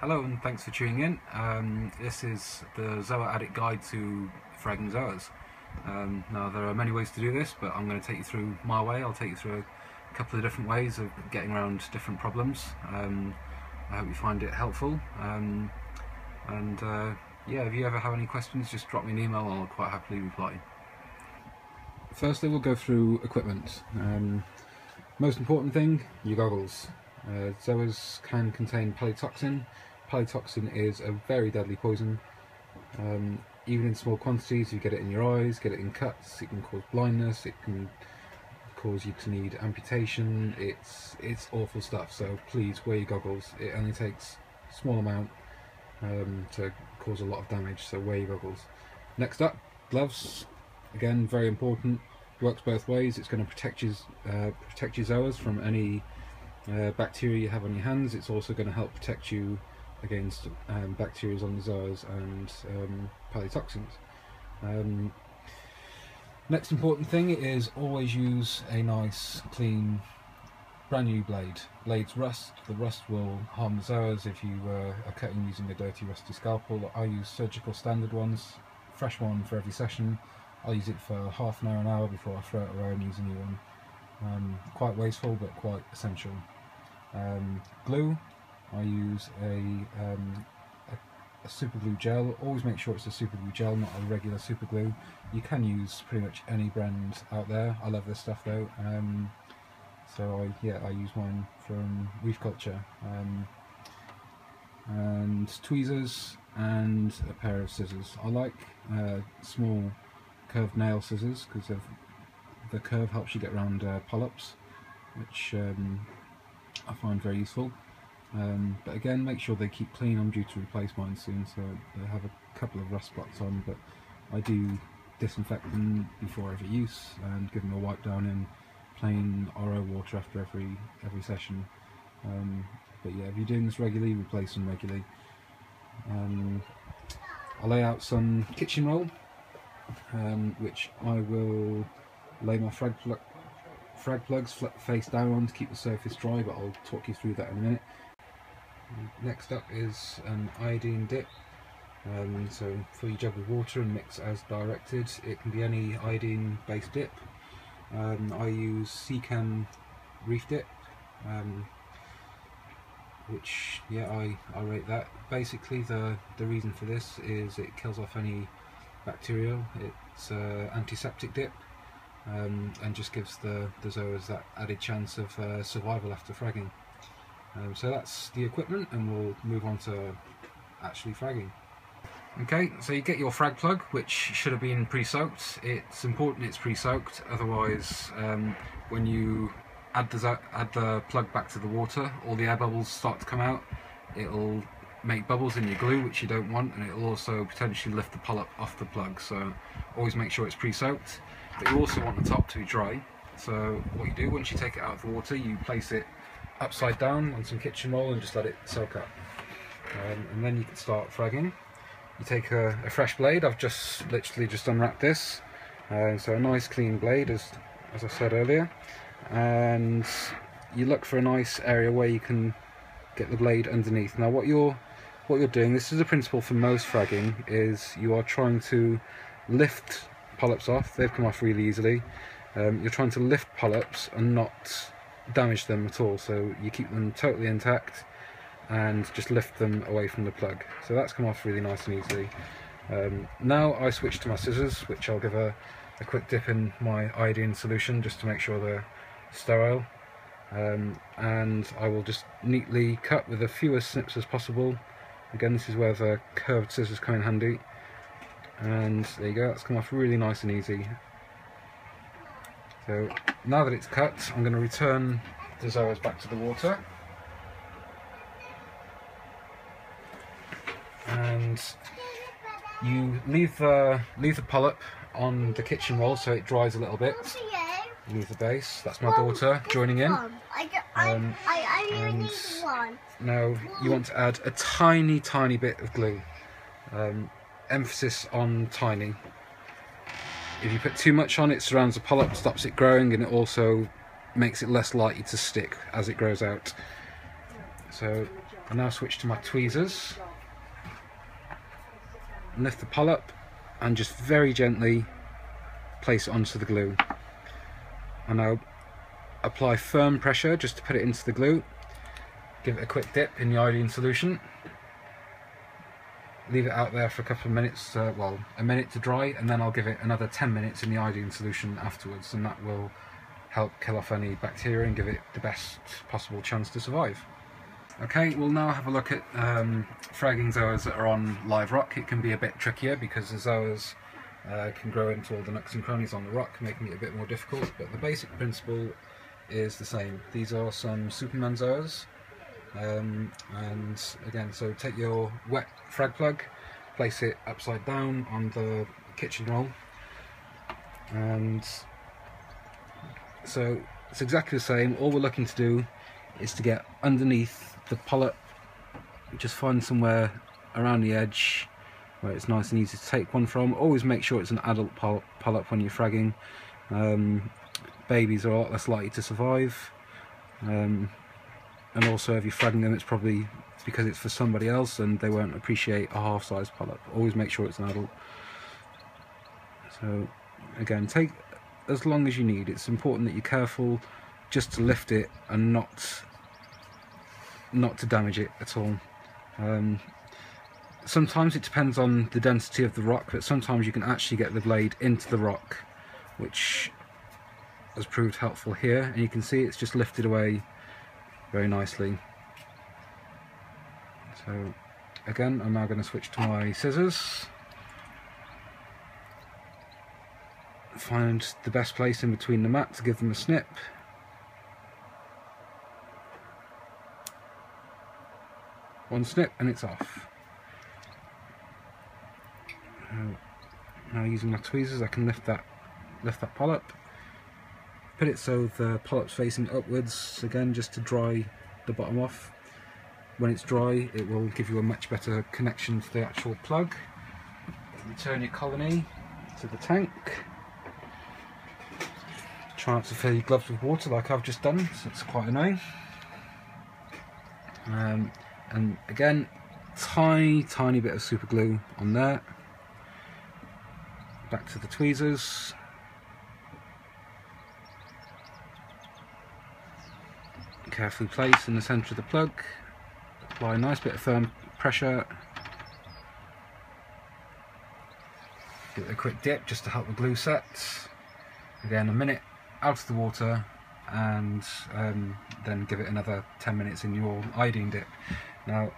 Hello and thanks for tuning in. This is the Zoa Addict guide to fragging zoas. Now there are many ways to do this, but I'm going to take you through my way. I'll take you through a couple of different ways of getting around different problems. I hope you find it helpful. Yeah, if you ever have any questions, just drop me an email. I'll quite happily reply. Firstly, we'll go through equipment. Most important thing, your goggles. Zoas can contain palytoxin. Palytoxin is a very deadly poison. Even in small quantities, you get it in your eyes, get it in cuts, it can cause blindness, it can cause you to need amputation. It's awful stuff, so please wear your goggles. It only takes a small amount to cause a lot of damage, so wear your goggles. Next up, gloves. Again, very important. Works both ways. It's going to protect your zoas from any bacteria you have on your hands. It's also going to help protect you against bacteria on the zoas and palytoxins. Next important thing is always use a nice, clean, brand new blade. Blades rust. The rust will harm the zoas if you are cutting using a dirty, rusty scalpel. I use surgical standard ones, fresh one for every session. I'll use it for half an hour before I throw it away and use a new one. Quite wasteful, but quite essential. Glue, I use a super glue gel. Always make sure it's a super glue gel, not a regular super glue. You can use pretty much any brand out there. I love this stuff though. So I use mine from Reef Culture. And tweezers and a pair of scissors. I like small curved nail scissors because the curve helps you get around polyps, which I find very useful. But again, make sure they keep clean. I'm due to replace mine soon, so I have a couple of rust spots on, but I do disinfect them before every use and give them a wipe down in plain RO water after every session. But yeah, if you're doing this regularly, replace them regularly. I'll lay out some kitchen roll, which I will lay my frag plugs face down on to keep the surface dry, but I'll talk you through that in a minute. Next up is an iodine dip. So fill your jug with water and mix as directed. It can be any iodine based dip. I use Seachem Reef Dip, which I rate that. Basically the reason for this is it kills off any bacteria. It's antiseptic dip, and just gives the zoas that added chance of survival after fragging. So that's the equipment, and we'll move on to actually fragging. Okay, so you get your frag plug, which should have been pre-soaked. It's important it's pre-soaked, otherwise when you add the plug back to the water, all the air bubbles start to come out. It'll make bubbles in your glue, which you don't want, and it'll also potentially lift the polyp off the plug, so always make sure it's pre-soaked. But you also want the top to be dry, so what you do, once you take it out of the water, you place it upside down on some kitchen roll and just let it soak up. And then you can start fragging. You take a fresh blade. I've literally just unwrapped this, so a nice clean blade, as I said earlier, and you look for a nice area where you can get the blade underneath. Now what you're doing, this is a principle for most fragging, is you are trying to lift polyps off. They've come off really easily. You're trying to lift polyps and not damage them at all, so you keep them totally intact and just lift them away from the plug. So that's come off really nice and easily. Now I switch to my scissors, which I'll give a quick dip in my iodine solution just to make sure they're sterile, and I will just neatly cut with the fewest snips as possible. Again, this is where the curved scissors come in handy, and there you go, that's come off really nice and easy. So now that it's cut, I'm going to return the zoas back to the water, and you leave the polyp on the kitchen roll so it dries a little bit. Leave the base. That's my daughter joining in. I only need one. Now you want to add a tiny bit of glue. Emphasis on tiny. If you put too much on, it surrounds the polyp, stops it growing, and it also makes it less likely to stick as it grows out. So I'll now switch to my tweezers, lift the polyp and just very gently place it onto the glue. And I'll apply firm pressure just to put it into the glue. Give it a quick dip in the iodine solution. Leave it out there for a couple of minutes, well, a minute to dry, and then I'll give it another 10 minutes in the iodine solution afterwards, and that will help kill off any bacteria and give it the best possible chance to survive. Okay, we'll now have a look at fragging zoas that are on live rock. It can be a bit trickier because the zoas can grow into all the nooks and crannies on the rock, making it a bit more difficult, but the basic principle is the same. These are some Superman zoas, and again, so take your wet frag plug, place it upside down on the kitchen roll, and so it's exactly the same. All we're looking to do is to get underneath the polyp, just find somewhere around the edge where it's nice and easy to take one from. Always make sure it's an adult polyp when you're fragging. Babies are a lot less likely to survive, and also if you're fragging them, it's probably because it's for somebody else and they won't appreciate a half-size polyp. Always make sure it's an adult. So again, take as long as you need. It's important that you're careful just to lift it and not to damage it at all. Sometimes it depends on the density of the rock, but sometimes you can actually get the blade into the rock, which has proved helpful here, and you can see it's just lifted away very nicely. So again, I'm now going to switch to my scissors, find the best place in between the mat to give them a snip. One snip and it's off. Now using my tweezers I can lift that polyp, put it so the polyp's facing upwards, again just to dry the bottom off. When it's dry it will give you a much better connection to the actual plug. Return your colony to the tank. Try not to fill your gloves with water like I've just done, so it's quite annoying. And again, tiny bit of super glue on there. Back to the tweezers. Carefully place in the centre of the plug. Apply a nice bit of firm pressure. Give it a quick dip just to help the glue set. Again, a minute out of the water, and then give it another 10 minutes in your iodine dip. Now,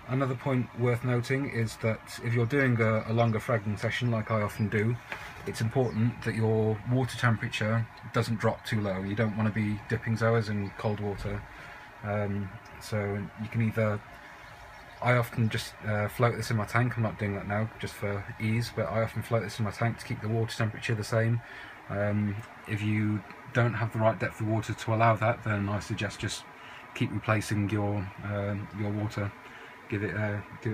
another point worth noting is that if you're doing a longer fragging session like I often do, it's important that your water temperature doesn't drop too low. You don't want to be dipping zoas in cold water. So you can either, I often just float this in my tank. I'm not doing that now just for ease, but I often float this in my tank to keep the water temperature the same. If you don't have the right depth of water to allow that, then I suggest just keep replacing your water. Give it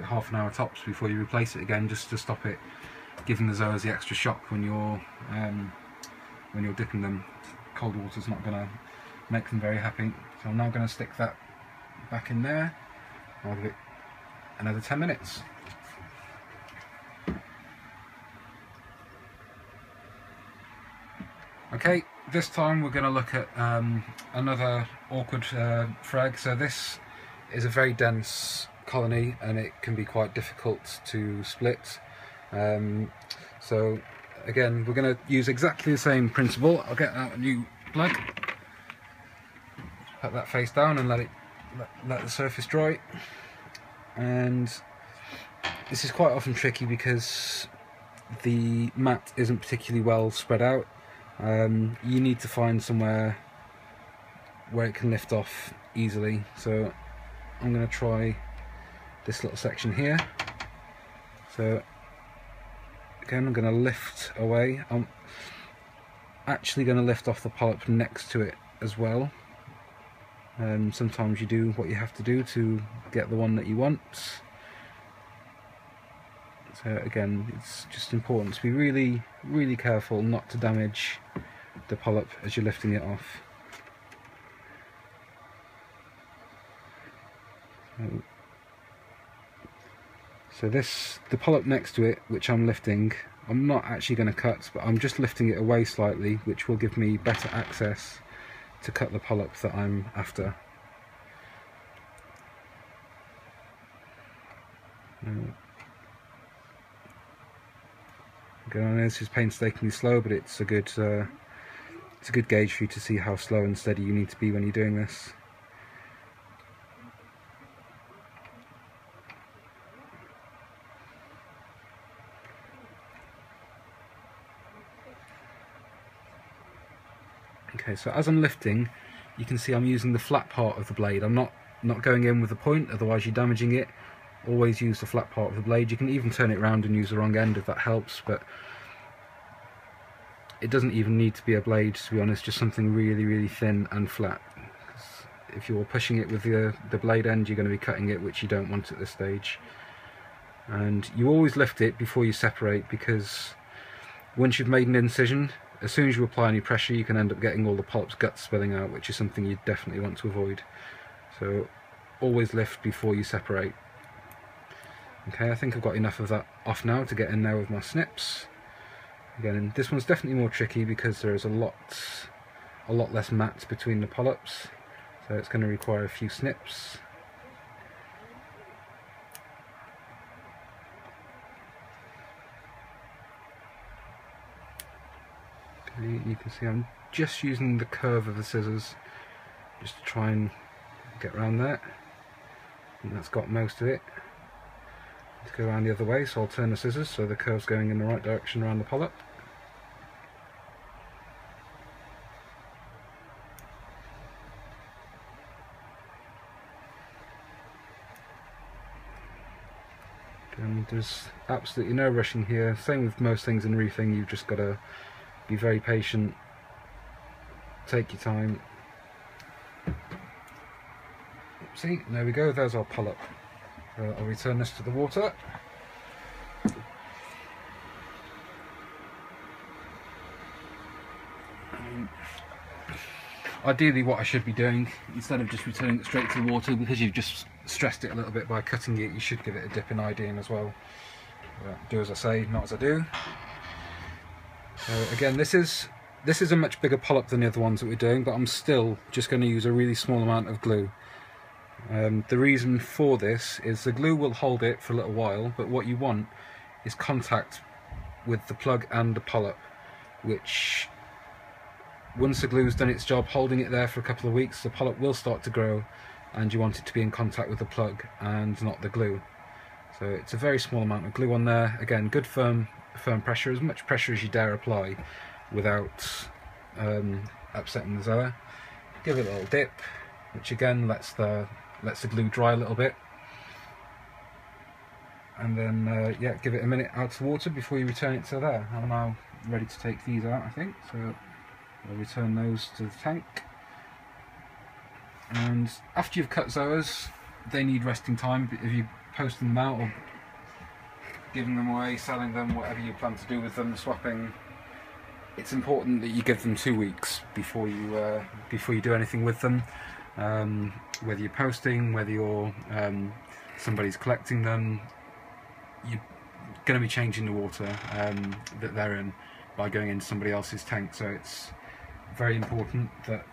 half an hour tops before you replace it again, just to stop it giving the zoas the extra shock when you're dipping them. Cold water's not going to make them very happy. So I'm now going to stick that back in there. I'll give it another 10 minutes. Okay, this time we're going to look at another awkward frag. So this is a very dense colony and it can be quite difficult to split. So again, we're going to use exactly the same principle. I'll get out a new plug, put that face down and let the surface dry. And this is quite often tricky because the mat isn't particularly well spread out. You need to find somewhere where it can lift off easily. So I'm going to try this little section here. So again, I'm going to lift away. I'm actually going to lift off the polyp next to it as well. Sometimes you do what you have to do to get the one that you want. So again, it's just important to be really careful not to damage the polyp as you're lifting it off. So the polyp next to it, which I'm lifting, I'm not actually going to cut, but I'm just lifting it away slightly, which will give me better access to cut the polyp that I'm after. Again, I know this is painstakingly slow, but it's a good gauge for you to see how slow and steady you need to be when you're doing this. Okay, so as I'm lifting, you can see I'm using the flat part of the blade. I'm not going in with the point, otherwise you're damaging it. Always use the flat part of the blade. You can even turn it around and use the wrong end if that helps, but it doesn't even need to be a blade, to be honest, just something really, really thin and flat. If you're pushing it with the blade end, you're going to be cutting it, which you don't want at this stage. And you always lift it before you separate, because once you've made an incision, as soon as you apply any pressure, you can end up getting all the polyp's guts spilling out, which is something you definitely want to avoid. So always lift before you separate. Okay, I think I've got enough of that off now to get in there with my snips. Again, this one's definitely more tricky because there is a lot less mat between the polyps, so it's going to require a few snips. Okay, you can see I'm just using the curve of the scissors just to try and get around there, and that's got most of it. To go around the other way, so I'll turn the scissors so the curve's going in the right direction around the polyp. And there's absolutely no rushing here. Same with most things in reefing, you've just got to be very patient, take your time. See, there we go, there's our polyp. I'll return this to the water. Ideally what I should be doing, instead of just returning it straight to the water, because you've just stressed it a little bit by cutting it, you should give it a dip in iodine as well. Do as I say, not as I do. Again, this is a much bigger polyp than the other ones that we're doing, but I'm still just going to use a really small amount of glue. The reason for this is the glue will hold it for a little while, but what you want is contact with the plug and the polyp, which once the glue's done its job holding it there for a couple of weeks, the polyp will start to grow, and you want it to be in contact with the plug and not the glue. So it's a very small amount of glue on there. Again, good firm pressure, as much pressure as you dare apply without upsetting the zoa. Give it a little dip, which again lets the glue dry a little bit, and then yeah, give it a minute out to water before you return it to there. I'm now ready to take these out, I think, so I'll return those to the tank. And after you've cut zoas, they need resting time. If you're posting them out or giving them away, selling them, whatever you plan to do with them, swapping, it's important that you give them 2 weeks before you do anything with them. Whether you're posting, whether you're somebody's collecting them, you're going to be changing the water that they're in by going into somebody else's tank. So it's very important that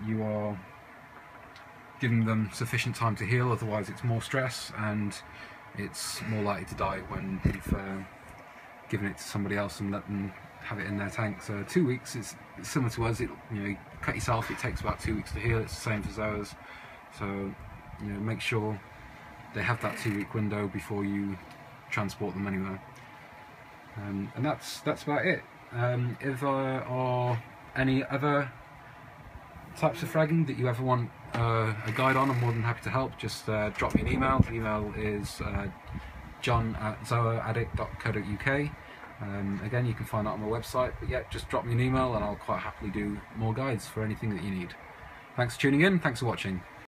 you are giving them sufficient time to heal, otherwise it's more stress and it's more likely to die when you've given it to somebody else and let them have it in their tank. So 2 weeks is similar to us. You cut yourself, it takes about 2 weeks to heal. It's the same for zoas. So make sure they have that 2 week window before you transport them anywhere. And that's about it. If there are any other types of fragging that you ever want a guide on, I'm more than happy to help. Just drop me an email. The email is john@zoaaddict.co.uk. Again, you can find that on my website, but yeah, just drop me an email and I'll quite happily do more guides for anything that you need. Thanks for tuning in, thanks for watching.